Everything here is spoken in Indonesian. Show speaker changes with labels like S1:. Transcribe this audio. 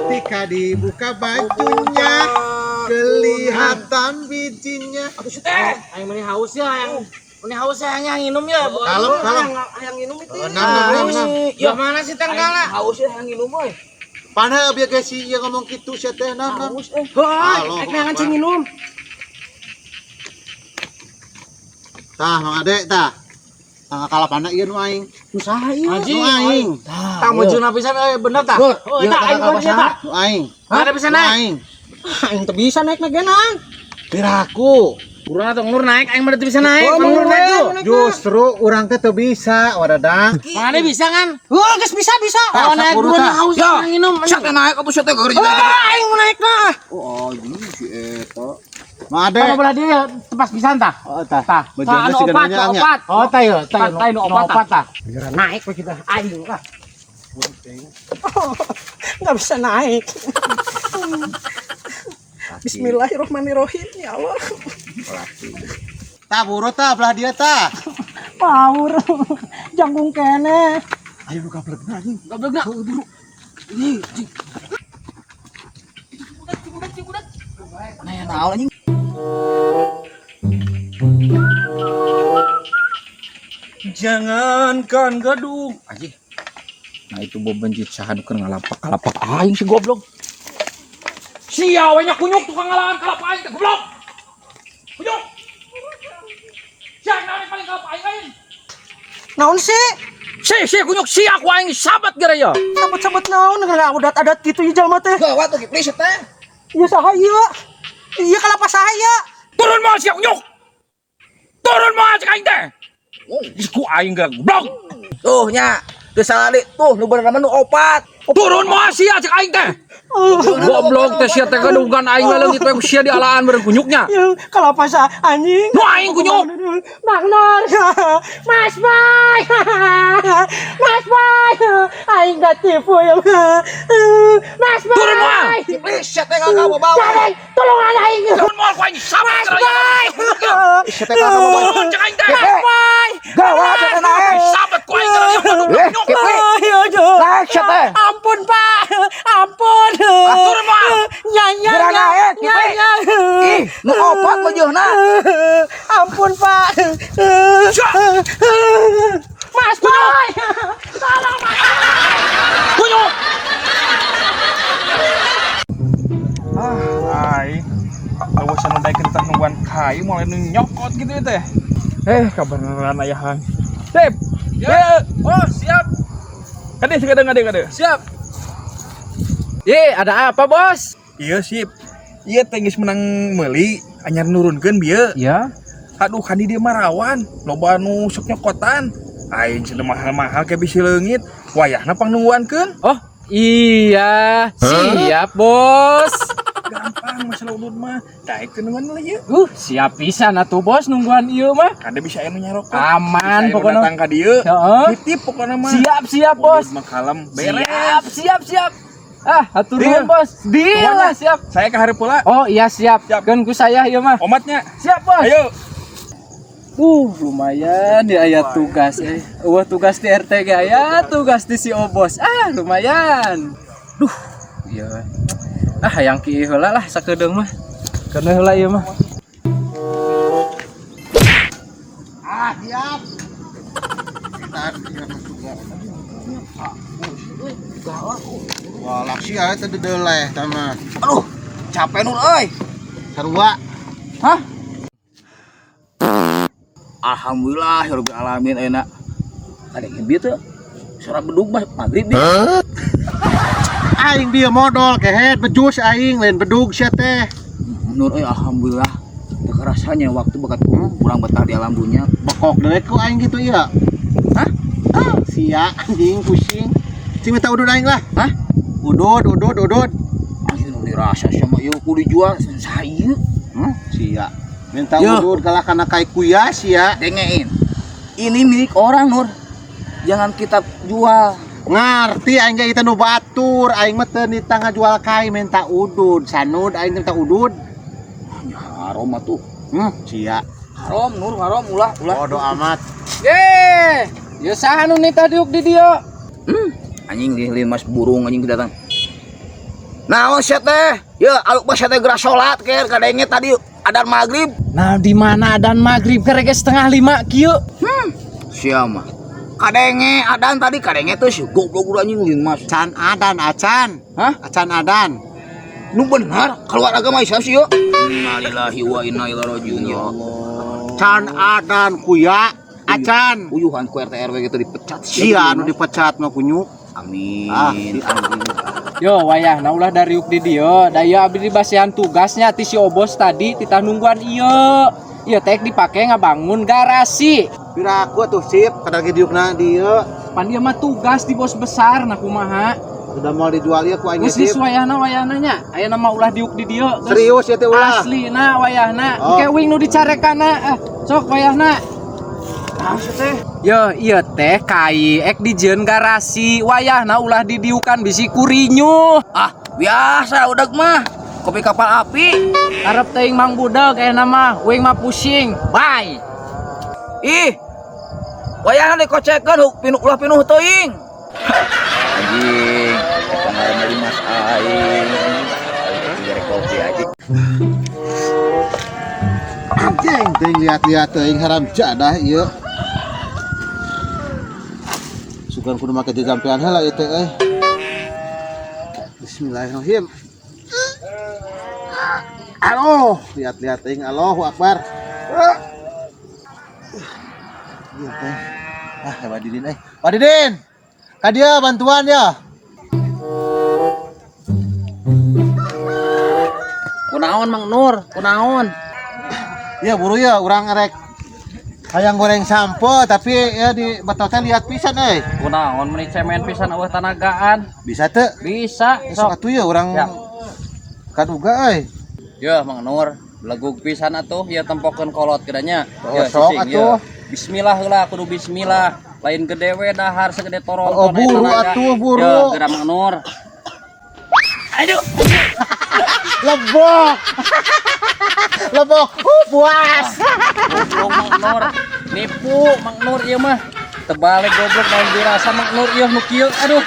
S1: Ketika dibuka bajunya kelihatan bijinya.
S2: Aduh teh, aing meni haus ya yang minum ya.
S1: Kalem.
S2: Yang minum itu.
S1: Ya
S2: mana sih tangkala? Haus ya yang minum euy.
S1: Panah biar guys si ieu ngomong kitu sia teh naon.
S2: Heuh, ek cing minum.
S1: Tah, Mang Ade tah. Tangga kalapana ieu nu aing.
S2: Usaha ieu.
S1: Nu aing.
S2: Tah mujuna pisan euy bener tah.
S1: Oh, tah aing kalapana. Nu aing.
S2: Ada bisa naik.
S1: Aing.
S2: Aing teu bisa naik nagenan.
S1: Piraku.
S2: Urang atuh ngur naik aing mah teu bisa naik. Ngur naik tuh.
S1: Justru urang teh teu bisa, wadadang.
S2: Mana bisa kan? Geus bisa. Oh naik
S1: buru
S2: gua
S1: tah.
S2: haus minum.
S3: Siapa naik atuh siapa geuring.
S2: Aing mau naik nah.
S1: Oh, anjing si eta. Mang Ade.
S2: Kalau belah dia tepas pisan tah.
S1: Oh, tah.
S2: Tah.
S1: Bejana
S2: Anu
S1: siga
S2: opat,
S1: nanya nya.
S2: opat. Oh, tah ieu, tah
S3: nu opat
S2: tah. Naik we kita aing lah.
S4: Nggak bisa naik. Bismillahirrahmanirrahim ya Allah.
S1: Tah buru tah belah dia tah.
S4: Power janggung kene.
S1: Ayo lu gablegna anjing.
S2: Gablegna buru. Ih,
S3: Nah, naon anjing. Jangankan gaduh. Anjing. Nah itu bobenjit sahadukeun ngalapak-kalapak aing si goblok. Sia we nya kunyuk tukang ngalahan kalapak aing teh goblok. Kunyuk. Sia naon paling kalapak aing.
S4: Naon sih?
S3: Si kunyuk sia ku aing sabat gara ya.
S4: Sabut-sabut naon nggak adat gitu ya jalma teh.
S3: Gawat tuh please teh.
S4: Iya saha ieu? Iya kalapa saha ieu?
S3: Turun moal sia kunyuk. Turun moal cek aing teh. Ku aing gara goblok.
S5: Tuh nya, geus salali tuh nu bener nu opat.
S3: Turun moal sia cek aing teh. Goblok teh sia teh kadungan aing leungit we sia di alaan beureun kunyuknya.
S4: Ya kalapa saha anjing?
S3: Nu aing kunyuk.
S4: Mang Nur. Mas Boy. Mas Boy. Aing gak tipu ya. Mas Boy.
S3: Turun moal.
S5: Please sia teh ngagawa bawa.
S4: Jangan, tolong aing.
S3: Turun moal ku aing sabat gara ya.
S1: Sia teh ngagawa bawa.
S3: Turun cek aing teh.
S4: Mas Boy.
S5: Gawat sia teh naik.
S3: Sabat ku aing gara ya kunyuk.
S5: Naik sia teh.
S4: Ampun Pak, ampun.
S3: Turun moal.
S4: Nyanya,
S5: Gerang naik,
S4: nyanya.
S5: Ih, nu opat wajahna.
S4: Ampun Pak. Mas Boy, tolong Mas.
S3: Kunyuk.
S6: Aing awas anu daekeun teh nungguan kai mulai nu nyokot gitu ya teh. Kabarenan ayahan. Dep. Ya. Oh, siap. Kade Siap.
S3: Ada apa, Bos?
S6: Iya, sip. Iya teh geus menang meuli anyar nurunkeun bieu.
S3: Ya.
S6: Aduh, kan di dieu mah rawan, loba anu sok nyokotan. Aing cenah mahal-mahal ke bisi leungit. Wayahna pangnungguankeun.
S3: Oh, iya. Siap, Bos.
S6: Gampang masalah udud mah. Daekeun nungguan ieu.
S3: Siap pisan atuh, Bos, nungguan ieu mah.
S6: Kade bisa anu nyarokot.
S3: Aman pokoknya.
S6: Datang ka dieu.
S3: Heeh.
S6: Titip pokona mah.
S3: Siap, Bos.
S6: Udud mah kalem, beres.
S3: Siap. Atur
S6: Deal.
S3: nuhun, Bos. Deal lah, siap.
S6: Saya ke hareup pula.
S3: Oh, iya siap.
S6: Siap.
S3: Keun ku saya ieu mah.
S6: Omatnya.
S3: Siap, Bos.
S6: Ayo.
S3: Lumayan ya aya tugas tugas di RT ge aya tugas di si Obos. Lumayan. Iya. Hayang kieu heula lah sakedeung mah. Keun heula ieu mah.
S1: Siap. Wah, laksi aya teh dedeleh tah mah.
S5: Aduh, capek Nur euy.
S1: Sarua.
S5: Hah? Alhamdulillah ya rabbil alamin enak. Ada yang bieu teh. Suara bedug mah maghrib nih.
S1: Aing dia modal kehet bejus aing lain bedug sia teh.
S5: Nur euy alhamdulillah. Teu rasanya waktu bakat kurang betah di alam dunia.
S1: Bekok deui ku aing gitu ieu.
S5: Hah?
S1: Sia anjing pusing. Cing minta udud aing lah.
S5: Hah?
S1: Udud.
S5: Anjing nu dirasa sama ieu kudu dijual saha ieu?
S1: Sia. Minta
S5: Yo.
S1: udud kalah kana kai kuyas ya.
S5: Dengein. Ini milik orang Nur. Jangan kita jual.
S1: Ngarti aing ge kita nu batur, aing mah teu nita ngajual kai minta udud. Sanud aing minta udud.
S5: Ya haram atuh.
S1: Sia.
S5: Haram Nur, haram ulah.
S1: Bodo amat.
S3: Ya saha nu nita diuk di dieu?
S5: Anjing lilin mas burung anjing datang. Naon sia teh? Ya, aluk mah sia teh geura salat ker kadenge tadi adzan magrib.
S2: Nah, di mana dan maghrib kerega 4:30 kieu?
S5: Sia mah. Kadenge adzan tadi kadenge teh si goblok urang anjing lin mas.
S1: Can adan acan.
S5: Hah?
S1: Acan adan.
S5: Nu benar keluar agama Islam sih yo. Innalillahi wa inna ilaihi rajiun ya Allah.
S1: Can adan kuya acan.
S5: Uyuhan ku RT RW gitu dipecat
S1: Sia anu dipecat mah kunyuk.
S5: Amin.
S1: Amin.
S2: Yo, wayahna ulah dari yuk di dieu. Da ieu abdi dibasihan tugasnya ti si Obos tadi titah nungguan ieu. Ieu teh dipake ngabangun garasi.
S1: Piraku tuh sip kada ge diukna dieu.
S2: Pan dia mah tugas di bos besar nah kumaha.
S1: Udah mau dijual ieu ku aing
S2: Geus
S1: sip.
S2: geus wayahna nya. Aya nama ulah diuk di dieu. Geus
S1: Serius ya teh ulah.
S2: aslina wayahna.
S1: Oh.
S2: Engke wing nu dicarekana. Sok wayahna. Yo, iya teh kai ek dijieun garasi. Wayahna ulah didiukan bisi kurinyu.
S5: Ah, biasa udah mah. Kopi kapal api.
S2: Arep teuing mang budeg aya nama wing mah pusing. Bye.
S5: Ih. Wayahna dikocekeun ulah pinuh teuing. Anjing, kemarin dari Mas Aing. Dari kopi aja.
S1: Anjing teuing lihat-lihat teuing haram jadah ieu. Sugan kudu make jajampean heula ieu teh euy. Bismillahirrahmanirrahim. Aduh, lihat-lihat teuing Allahu Akbar. Ieu teh. Ah, Pak Didin euy. Pak Didin. Ka dia bantuan ya.
S2: Kunaon Mang Nur? Kunaon?
S1: Ya buru ya, urang rek hayang goreng sampo tapi ya di betotnya lihat pisan euy.
S2: Kunaon meuni cemen pisan eueuh tanagaan?
S1: Bisa teu?
S2: Bisa.
S1: Sok atuh ya urang
S2: Ya.
S1: kaduga euy.
S2: Ya Mang Nur, legug pisan atuh ya tempokeun kolot kedanya.
S1: Oh,
S2: Ya
S1: sok
S2: cicing,
S1: atuh.
S2: ya. Bismillah heula kudu bismillah. Lain gede we dahar segede toronton.
S1: Oh, buru atuh, buru.
S2: Ya, geura Mang Nur.
S5: Aduh.
S1: Lebok. Lebok. Puas.
S2: Goblok Mang Nur. Nipu Mang Nur ieu mah. Tebalik goblok naon dirasa Mang Nur ieu nu kieu. Aduh.